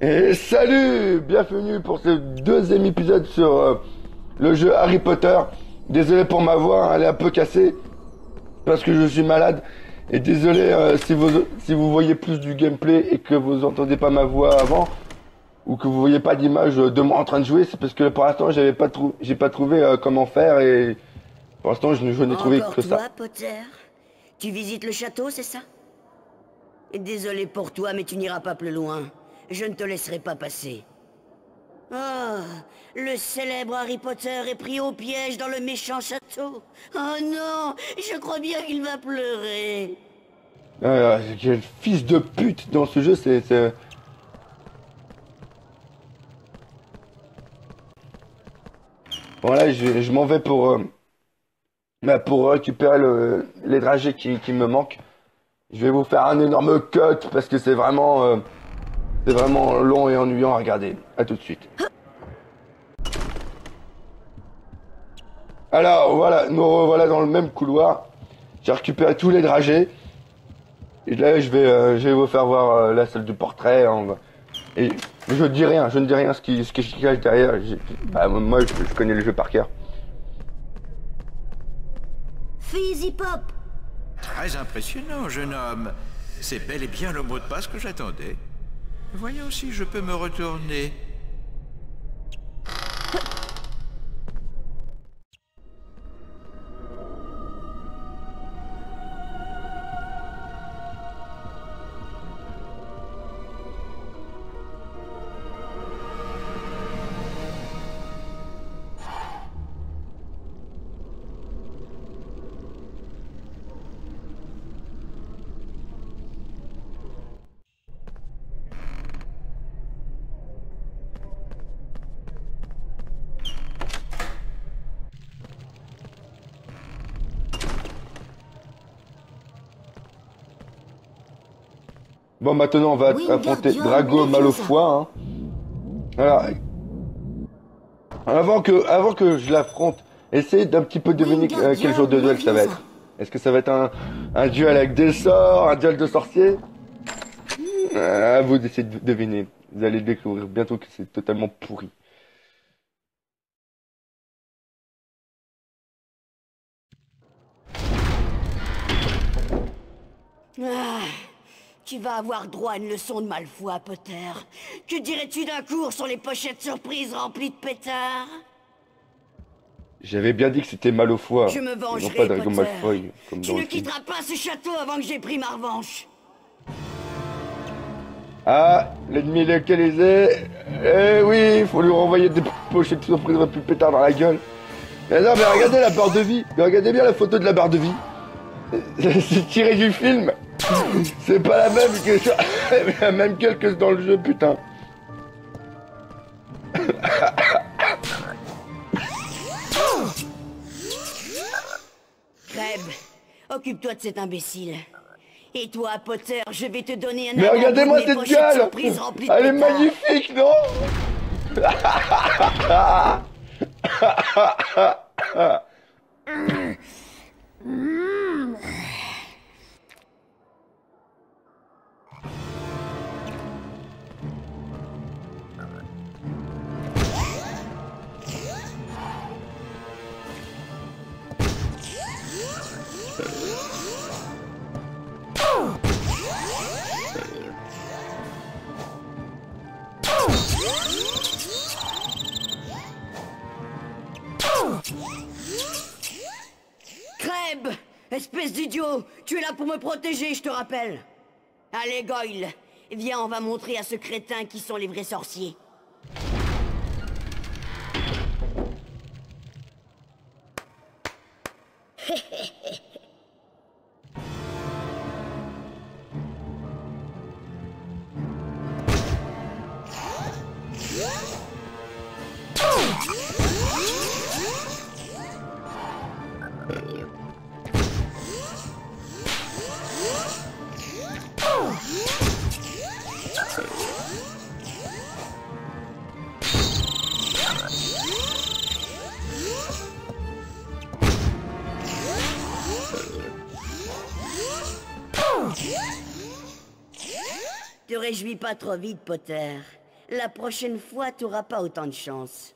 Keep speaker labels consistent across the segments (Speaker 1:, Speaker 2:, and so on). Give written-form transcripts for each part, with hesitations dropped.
Speaker 1: Et salut, bienvenue pour ce deuxième épisode sur le jeu Harry Potter. Désolé pour ma voix, elle est un peu cassée parce que je suis malade. Et désolé si vous voyez plus du gameplay et que vous entendez pas ma voix avant ou que vous voyez pas d'image de moi en train de jouer, c'est parce que pour l'instant j'ai pas trouvé comment faire et pour l'instant je n'ai trouvé
Speaker 2: Encore
Speaker 1: que
Speaker 2: toi,
Speaker 1: ça.
Speaker 2: Potter? Tu visites le château, c'est ça? Désolé pour toi, mais tu n'iras pas plus loin. Je ne te laisserai pas passer. Oh, le célèbre Harry Potter est pris au piège dans le méchant château. Oh non, je crois bien qu'il va pleurer.
Speaker 1: Quel fils de pute dans ce jeu, c'est... Bon là, je m'en vais pour récupérer les dragées qui me manquent. Je vais vous faire un énorme cut parce que c'est vraiment long et ennuyant à regarder. À tout de suite. Alors voilà, nous revoilà dans le même couloir. J'ai récupéré tous les dragées. Et là, je vais vous faire voir la salle du portrait. Et je dis rien, je ne dis rien ce qui se cache derrière. Moi, je connais le jeu par cœur.
Speaker 2: Fizzy Pop.
Speaker 3: Très impressionnant, jeune homme. C'est bel et bien le mot de passe que j'attendais. Voyons si je peux me retourner.
Speaker 1: Bon, maintenant, on va affronter Drago Malfoy. Hein. Alors, avant que je l'affronte, essayez d'un petit peu deviner quel genre de duel ça va être. Est-ce que ça va être un duel avec des sorts, un duel de sorciers? À vous d'essayer de deviner. Vous allez découvrir bientôt que c'est totalement pourri.
Speaker 2: Ah, tu vas avoir droit à une leçon de Malfoy, Potter. Que dirais-tu d'un cours sur les pochettes surprises remplies de pétards?
Speaker 1: J'avais bien dit que c'était Malfoy.
Speaker 2: Je me
Speaker 1: Et non
Speaker 2: vengerai,
Speaker 1: pas Drago
Speaker 2: Potter.
Speaker 1: Malfoy, comme
Speaker 2: Tu
Speaker 1: dans
Speaker 2: ne
Speaker 1: le film.
Speaker 2: quitteras pas ce château avant que j'ai pris ma revanche.
Speaker 1: Ah, l'ennemi est localisé. Eh oui, il faut lui renvoyer des pochettes surprises plus pétard dans la gueule. Mais non, mais regardez la barre de vie. Mais regardez bien la photo de la barre de vie. C'est tiré du film. C'est pas la même que la même gueule que dans le jeu, putain.
Speaker 2: Crève, occupe-toi de cet imbécile. Et toi, Potter, je vais te donner un
Speaker 1: Mais
Speaker 2: avant-goût
Speaker 1: regardez-moi
Speaker 2: de mes
Speaker 1: cette
Speaker 2: pochettes
Speaker 1: gueule.
Speaker 2: surprises remplies de
Speaker 1: Elle est
Speaker 2: pétards.
Speaker 1: magnifique, non?
Speaker 2: Crève, espèce d'idiot, tu es là pour me protéger, je te rappelle. Allez, Goyle, viens, on va montrer à ce crétin qui sont les vrais sorciers. Te réjouis pas trop vite, Potter. La prochaine fois, t'auras pas autant de chance.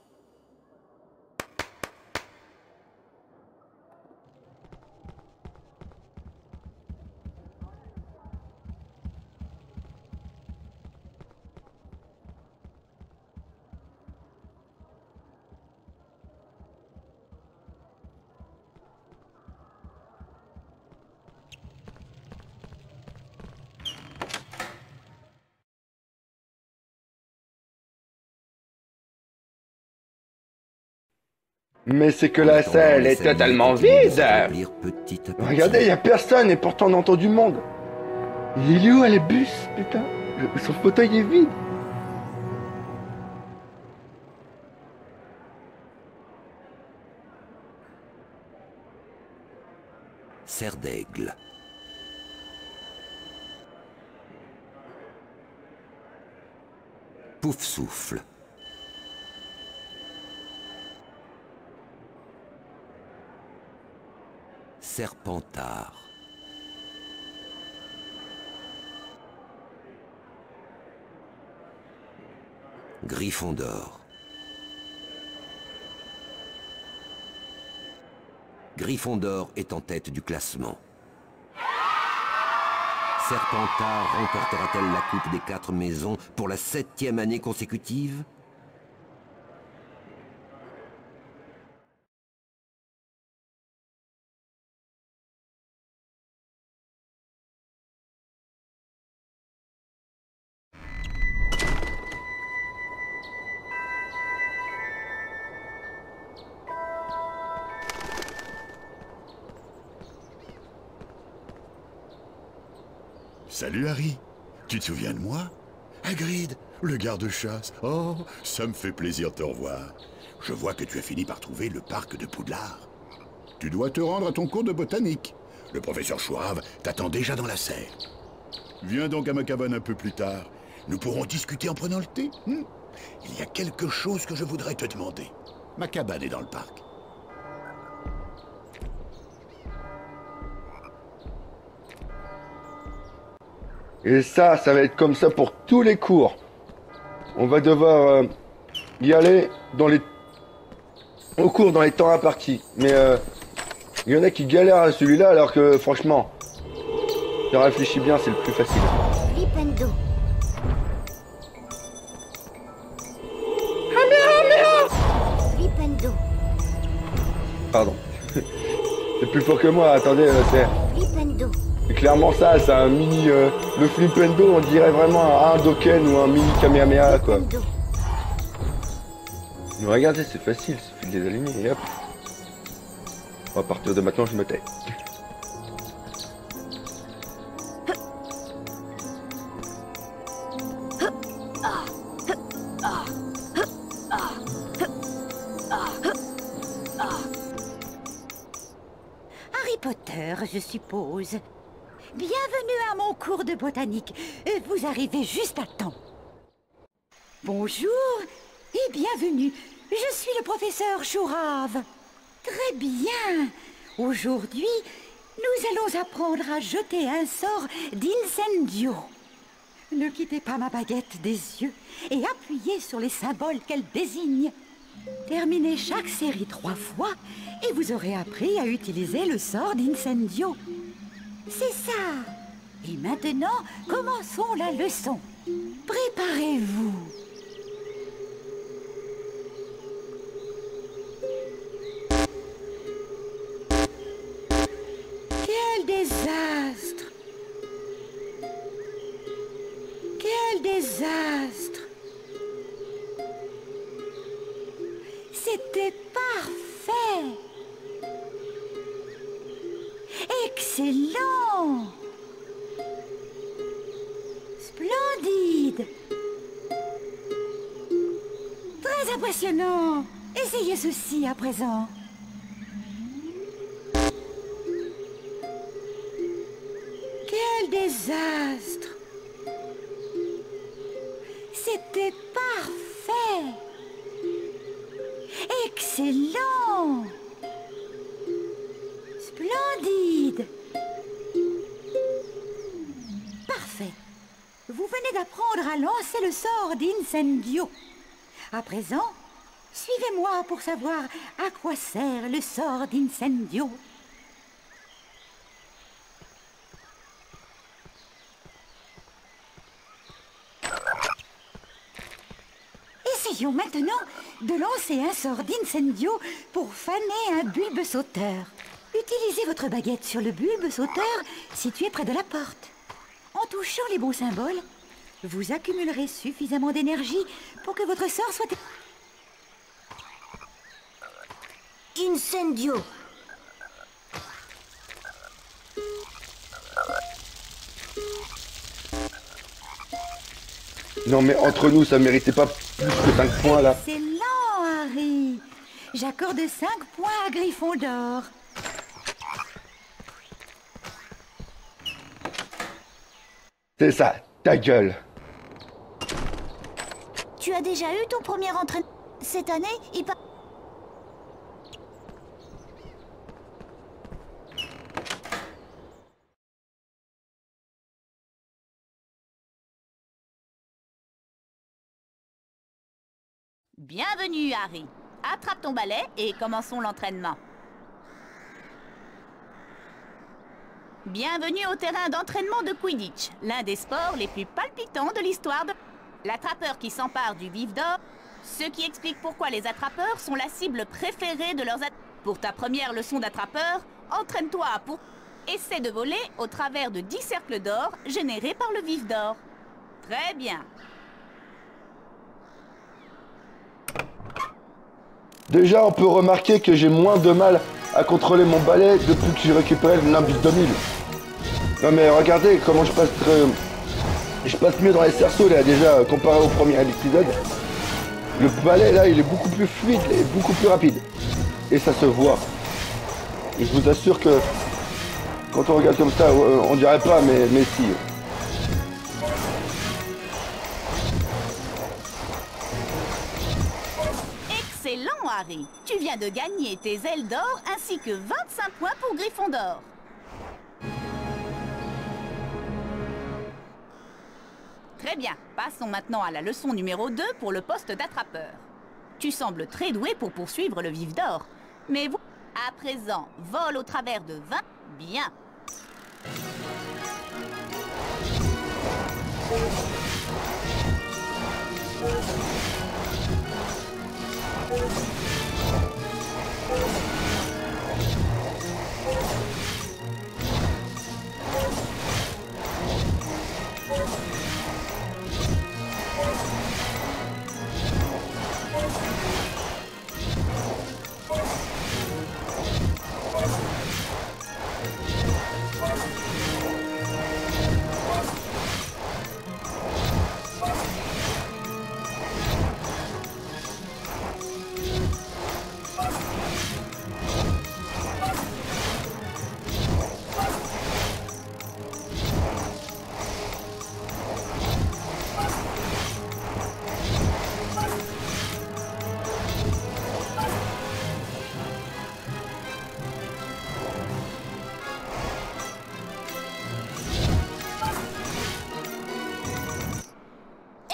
Speaker 1: Mais c'est que la salle est totalement vide. Regardez, il y a personne et pourtant on entend du monde. Il est où le bus, putain? Son fauteuil est vide.
Speaker 4: Serre d'aigle. Pouf souffle. Serpentard. Griffon d'or. Griffon d'or est en tête du classement. Serpentard remportera-t-elle la Coupe des 4 maisons pour la 7e année consécutive?
Speaker 5: Salut Harry, tu te souviens de moi? Hagrid, le garde-chasse. Oh, ça me fait plaisir de te revoir. Je vois que tu as fini par trouver le parc de Poudlard. Tu dois te rendre à ton cours de botanique. Le professeur Chourave t'attend déjà dans la serre. Viens donc à ma cabane un peu plus tard. Nous pourrons discuter en prenant le thé. Il y a quelque chose que je voudrais te demander. Ma cabane est dans le parc.
Speaker 1: Et ça va être comme ça pour tous les cours. On va devoir y aller au cours dans les temps impartis. Mais il y en a qui galèrent à celui-là alors que franchement, si on réfléchit bien, c'est le plus facile.
Speaker 6: Flipendo. Flipendo.
Speaker 1: Pardon. C'est plus fort que moi, attendez, c'est...
Speaker 6: Flipendo.
Speaker 1: C'est clairement ça, c'est un mini... le Flipendo, on dirait vraiment un Doken ou un mini Kamehameha, quoi. Mais regardez, c'est facile, il suffit de les aligner et hop. Bon, à partir de maintenant, je me tais.
Speaker 7: Harry Potter, je suppose. Bienvenue à mon cours de botanique. Vous arrivez juste à temps. Bonjour et bienvenue. Je suis le professeur Chourave. Très bien. Aujourd'hui, nous allons apprendre à jeter un sort d'incendio. Ne quittez pas ma baguette des yeux et appuyez sur les symboles qu'elle désigne. Terminez chaque série 3 fois et vous aurez appris à utiliser le sort d'incendio. C'est ça. Et maintenant, commençons la leçon. Préparez-vous. Quel désastre! Quel désastre! C'était parfait! Excellent! Splendide! Très impressionnant! Essayez ceci à présent. Quel désastre! C'était parfait! Excellent! Splendide! Parfait. Vous venez d'apprendre à lancer le sort d'Incendio. À présent, suivez-moi pour savoir à quoi sert le sort d'Incendio. Essayons maintenant de lancer un sort d'Incendio pour faner un bulbe sauteur. Utilisez votre baguette sur le bulbe sauteur situé près de la porte. En touchant les bons symboles, vous accumulerez suffisamment d'énergie pour que votre sort soit...
Speaker 2: Incendio.
Speaker 1: Non mais entre nous, ça méritait pas plus que 5 points là.
Speaker 7: Excellent, Harry. J'accorde 5 points à Gryffondor.
Speaker 1: C'est ça, ta gueule.
Speaker 6: Tu as déjà eu ton premier entraînement cette année?
Speaker 8: Bienvenue, Harry. Attrape ton balai et commençons l'entraînement. Bienvenue au terrain d'entraînement de Quidditch, l'un des sports les plus palpitants de l'histoire de... L'attrapeur qui s'empare du vif d'or, ce qui explique pourquoi les attrapeurs sont la cible préférée de leurs Pour ta première leçon d'attrapeur, entraîne-toi pour... Essaie de voler au travers de 10 cercles d'or générés par le vif d'or. Très bien.
Speaker 1: Déjà, on peut remarquer que j'ai moins de mal à contrôler mon balai depuis que j'ai récupéré le Nimbus 2000. Non mais regardez comment je passe mieux dans les cerceaux là déjà comparé au premier épisode. Le balai là il est beaucoup plus fluide et beaucoup plus rapide. Et ça se voit. Et je vous assure que quand on regarde comme ça, on dirait pas mais si.
Speaker 8: Excellent, Harry. Tu viens de gagner tes ailes d'or ainsi que 25 points pour Gryffondor. Très bien. Passons maintenant à la leçon numéro 2 pour le poste d'attrapeur. Tu sembles très doué pour poursuivre le vif d'or. Mais vous, à présent, vole au travers de 20... Bien.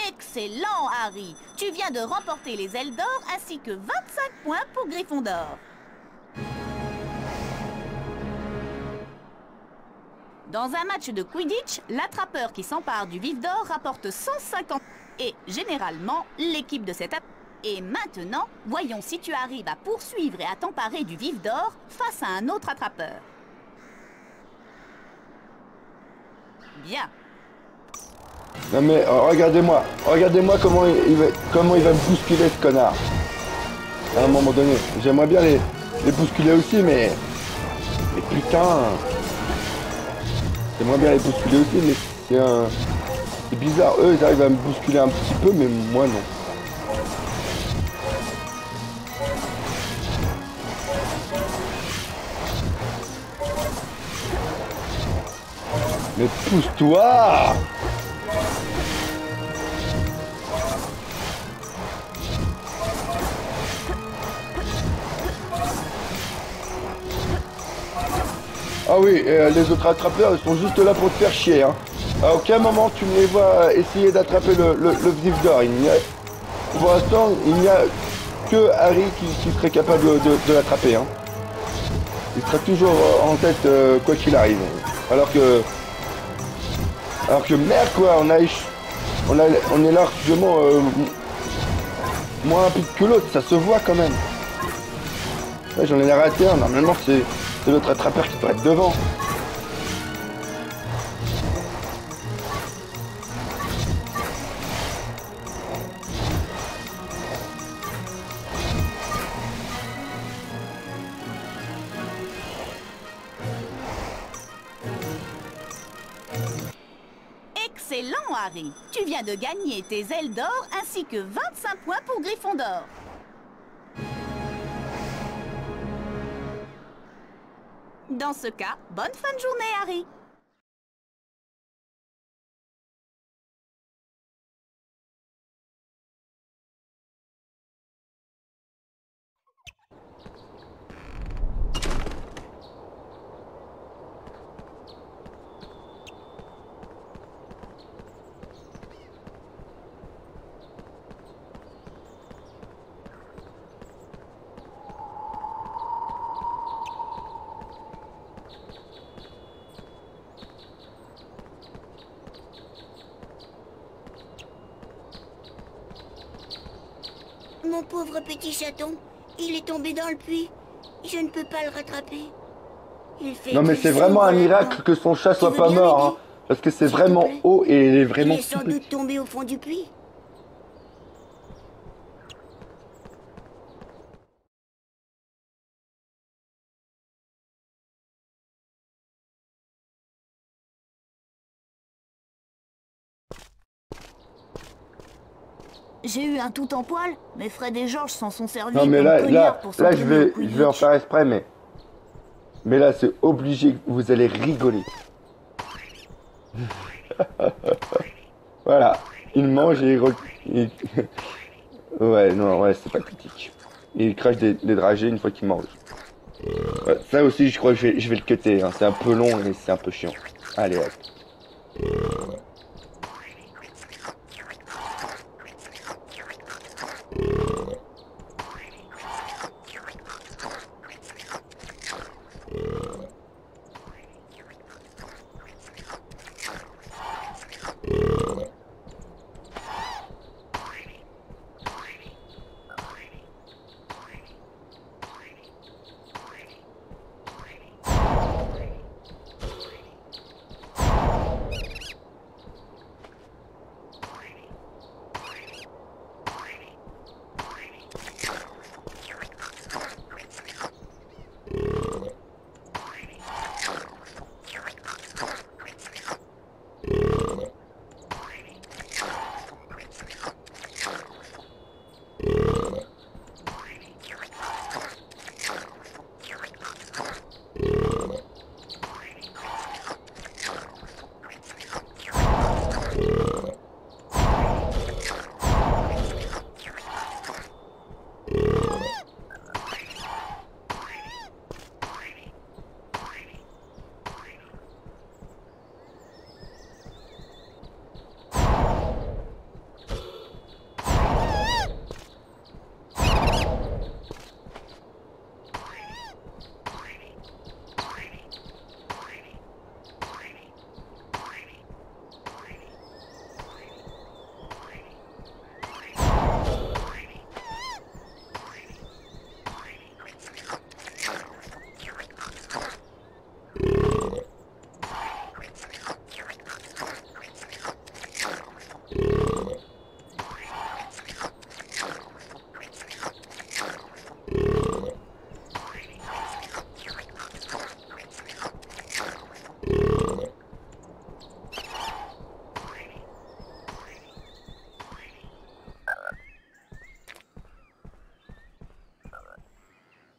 Speaker 8: Excellent, Harry. Tu viens de remporter les ailes d'or ainsi que 25 points pour Gryffondor. Dans un match de Quidditch, l'attrapeur qui s'empare du vif d'or rapporte 150 et généralement l'équipe de cette attaque. Et maintenant, voyons si tu arrives à poursuivre et à t'emparer du vif d'or face à un autre attrapeur. Bien.
Speaker 1: Non mais regardez-moi comment il va me bousculer ce connard. À un moment donné, j'aimerais bien les bousculer aussi mais putain. J'aimerais bien les bousculer aussi mais c'est bizarre, eux ils arrivent à me bousculer un petit peu mais moi non. Mais pousse-toi! Ah oui, et les autres attrapeurs, ils sont juste là pour te faire chier, hein. À aucun moment tu me les vois essayer d'attraper le vif d'or. Pour l'instant, il n'y a que Harry qui serait capable de l'attraper. Hein. Il sera toujours en tête quoi qu'il arrive. Alors que merde quoi, on est largement moins rapide que l'autre, ça se voit quand même. Ouais, j'en ai raté un, normalement c'est l'autre attrapeur qui doit être devant.
Speaker 8: Excellent, Harry. Tu viens de gagner tes ailes d'or ainsi que 25 points pour Gryffondor. Dans ce cas, bonne fin de journée, Harry.
Speaker 2: Mon pauvre petit chaton, il est tombé dans le puits. Je ne peux pas le rattraper. Il fait
Speaker 1: non mais c'est vraiment un miracle que son chat soit pas mort. Hein, parce que c'est vraiment haut et il est vraiment...
Speaker 2: Il est sans doute tombé au fond du puits.
Speaker 6: J'ai eu un tout en poil, mais Fred et George s'en sont servis.
Speaker 1: Non mais
Speaker 6: comme
Speaker 1: là
Speaker 6: poignard pour
Speaker 1: je
Speaker 6: s'entraîner au
Speaker 1: vais
Speaker 6: Quidditch.
Speaker 1: en faire exprès mais là c'est obligé, vous allez rigoler. Voilà, il mange et ouais non ouais c'est pathétique. Il crache des dragées une fois qu'il mange. Ouais, ça aussi je crois que je vais le cutter, hein. C'est un peu long et c'est un peu chiant. Allez hop.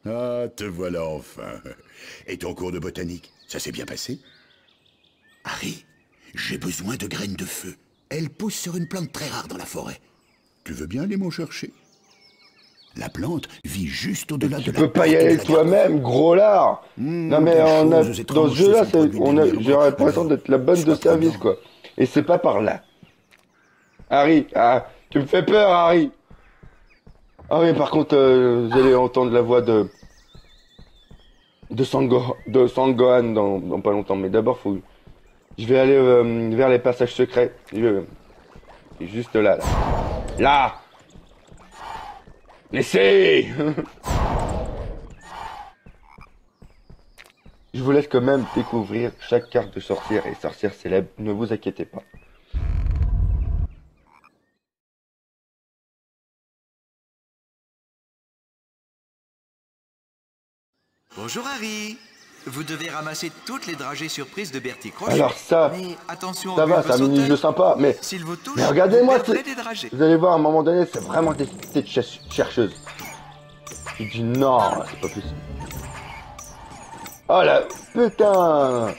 Speaker 5: Ah, te voilà enfin. Et ton cours de botanique, ça s'est bien passé? Harry, j'ai besoin de graines de feu. Elles poussent sur une plante très rare dans la forêt. Tu veux bien aller m'en chercher? La plante vit juste au-delà de la...
Speaker 1: Tu peux pas y aller toi-même, gros lard. Non mais dans ce jeu-là, j'ai l'impression d'être la bonne de service, quoi. Et c'est pas par là. Harry, ah, tu me fais peur, Harry. Ah oui, par contre, vous allez entendre la voix de Sangohan dans pas longtemps. Mais d'abord, je vais aller vers les passages secrets. C'est juste là, là. Là. Laissez. Je vous laisse quand même découvrir chaque carte de sorcière et sorcière célèbre. Ne vous inquiétez pas.
Speaker 3: Bonjour Harry. Vous devez ramasser toutes les dragées surprises de Bertie Crochet.
Speaker 1: Alors ça,
Speaker 3: mais attention
Speaker 1: ça va, c'est un mini-jeu sympa, mais regardez-moi, vous allez voir, à un moment donné, c'est vraiment des petites chercheuses. Je dis non, c'est pas possible. Oh la putain!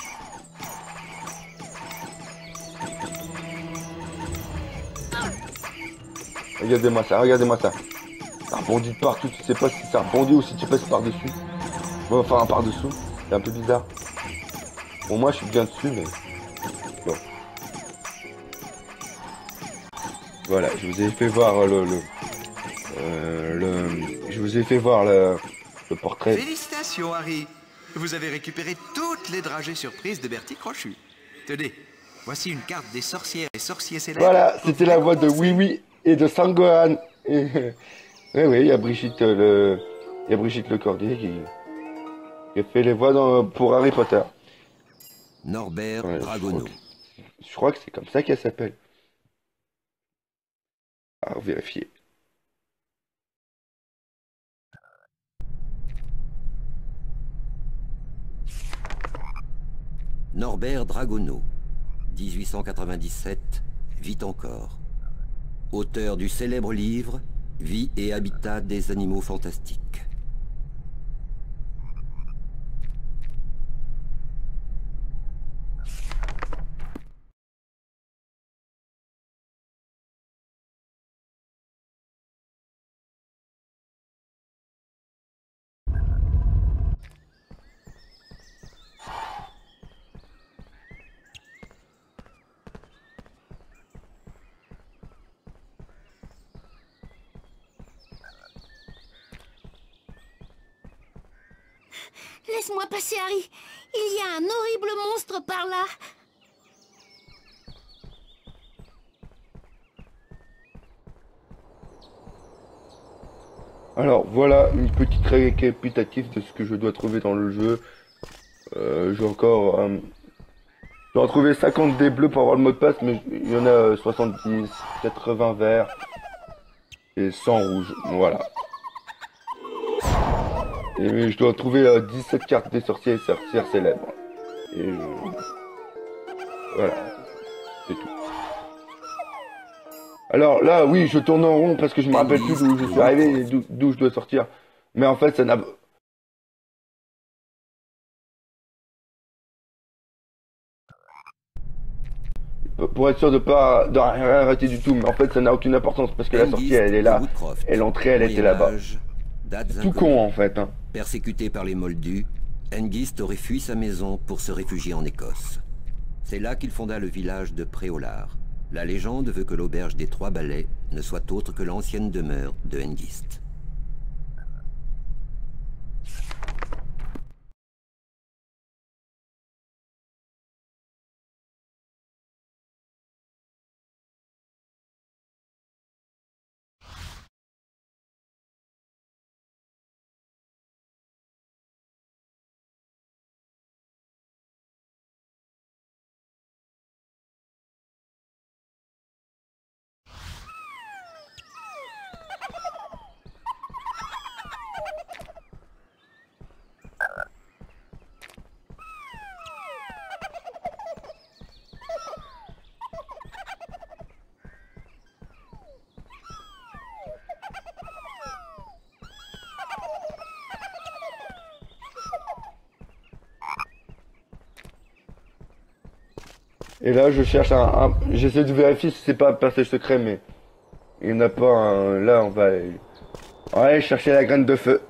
Speaker 1: Regardez-moi ça, regardez-moi ça. Ça rebondit de partout, tu sais pas si ça rebondit ou si tu passes par-dessus. Bon, enfin, par-dessous, c'est un peu bizarre. Bon, moi je suis bien dessus, mais... Bon. Voilà, je vous ai fait voir je vous ai fait voir le portrait.
Speaker 3: Félicitations Harry. Vous avez récupéré toutes les dragées surprises de Bertie Crochu. Tenez, voici une carte des sorcières et sorciers célèbres.
Speaker 1: Voilà, c'était la voix de Oui Oui et de Sangohan. Oui, oui, il y a Brigitte Le Cordier qui a fait les voix pour Harry Potter.
Speaker 4: Norbert Dragono.
Speaker 1: Je crois que c'est comme ça qu'elle s'appelle. À vérifier.
Speaker 4: Norbert Dragono, 1897, vit encore. Auteur du célèbre livre « Vie et habitat des animaux fantastiques ».
Speaker 6: Laisse-moi passer, Harry. Il y a un horrible monstre par là.
Speaker 1: Alors voilà une petite récapitulative de ce que je dois trouver dans le jeu. J'ai encore... je dois trouver 50 dés bleus pour avoir le mot de passe, mais il y en a 70, 80 verts et 100 rouges. Voilà. Et je dois trouver 17 cartes des sorciers et sorcières célèbres. Et voilà. C'est tout. Alors là, oui, je tourne en rond parce que je me rappelle plus d'où je suis arrivé et d'où je dois sortir. Mais en fait, ça n'a... Pour être sûr de rien rater du tout, mais en fait, ça n'a aucune importance parce que la sortie, elle est là. Et l'entrée, elle était là-bas. Tout con, en fait. Hein.
Speaker 4: Persécuté par les Moldus, Hengist aurait fui sa maison pour se réfugier en Écosse. C'est là qu'il fonda le village de Préolard. La légende veut que l'auberge des Trois Balais ne soit autre que l'ancienne demeure de Hengist.
Speaker 1: Et là, je cherche j'essaie de vérifier si c'est pas un passage secret, mais il n'y en a pas un. Là, on va aller chercher la graine de feu.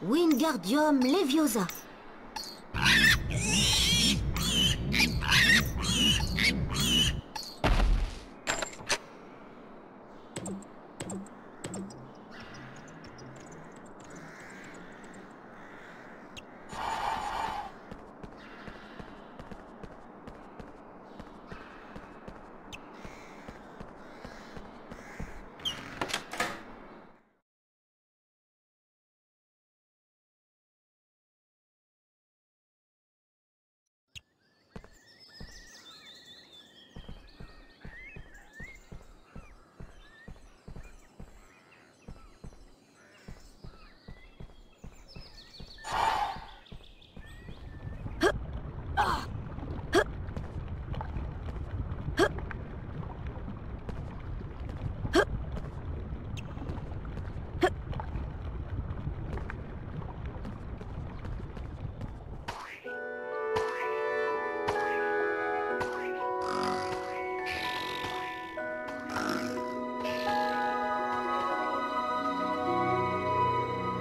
Speaker 6: Wingardium Leviosa.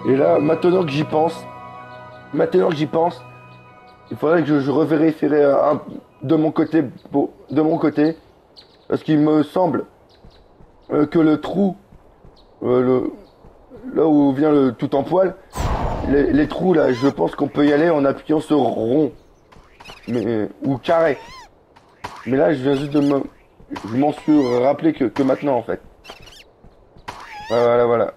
Speaker 1: Et là, maintenant que j'y pense, il faudrait que je revérifierai de mon côté, parce qu'il me semble que le trou, là où vient le tout en poil, les trous là, je pense qu'on peut y aller en appuyant sur rond, ou carré. Mais là, je viens juste je m'en suis rappelé que maintenant en fait. Voilà.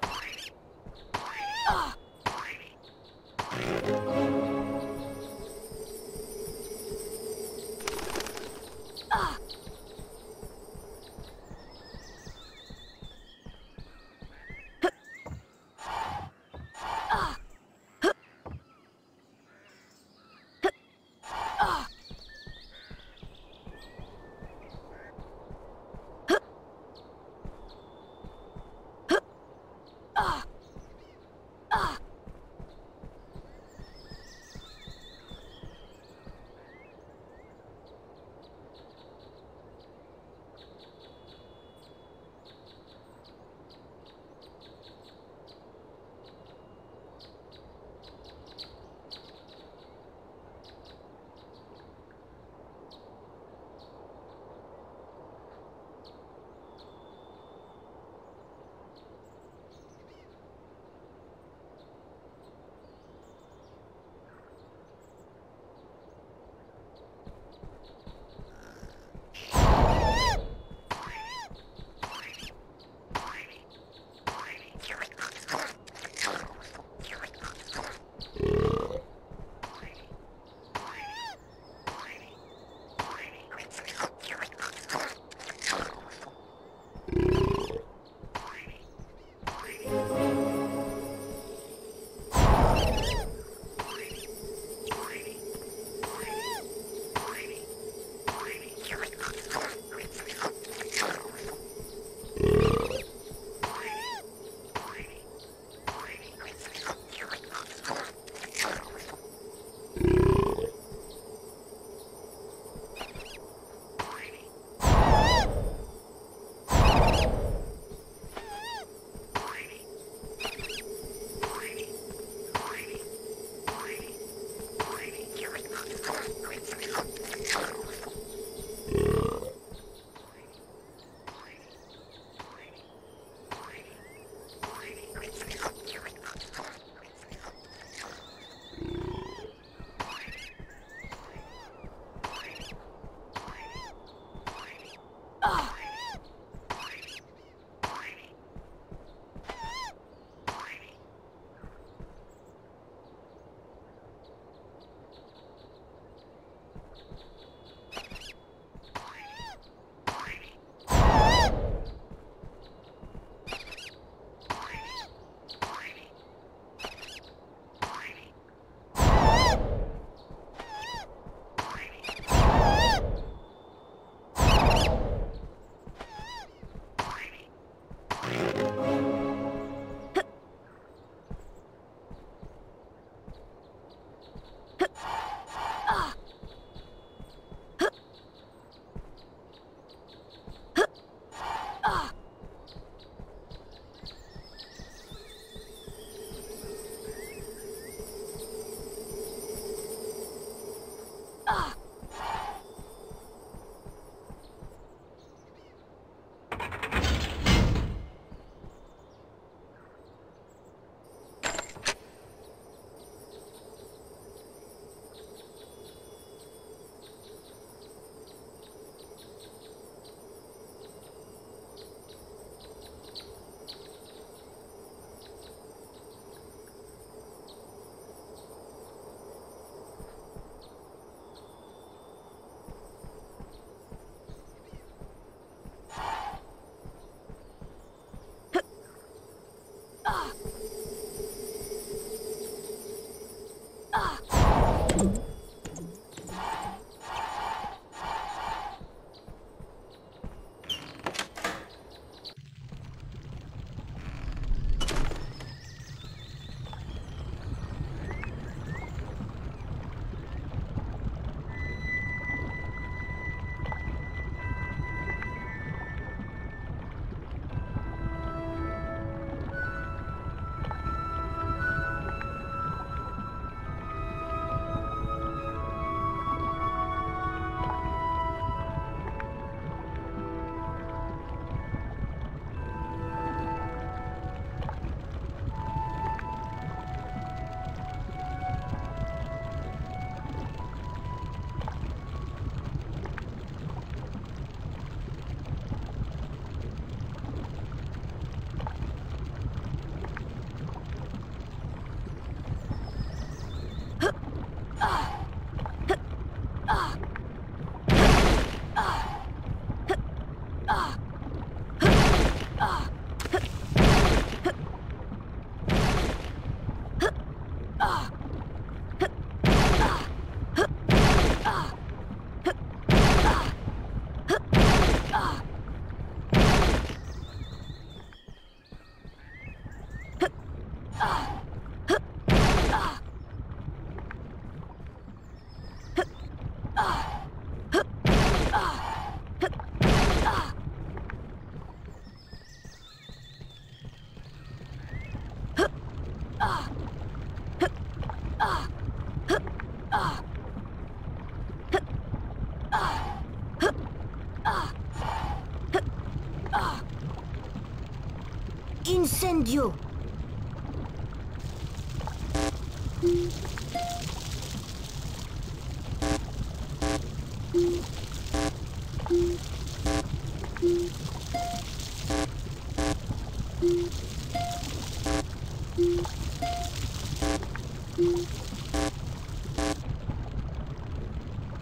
Speaker 2: Incendio.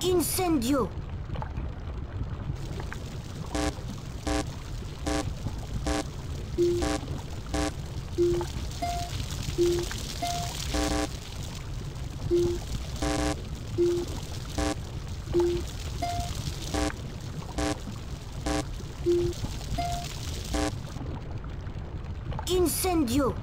Speaker 2: Incendio. Incendio.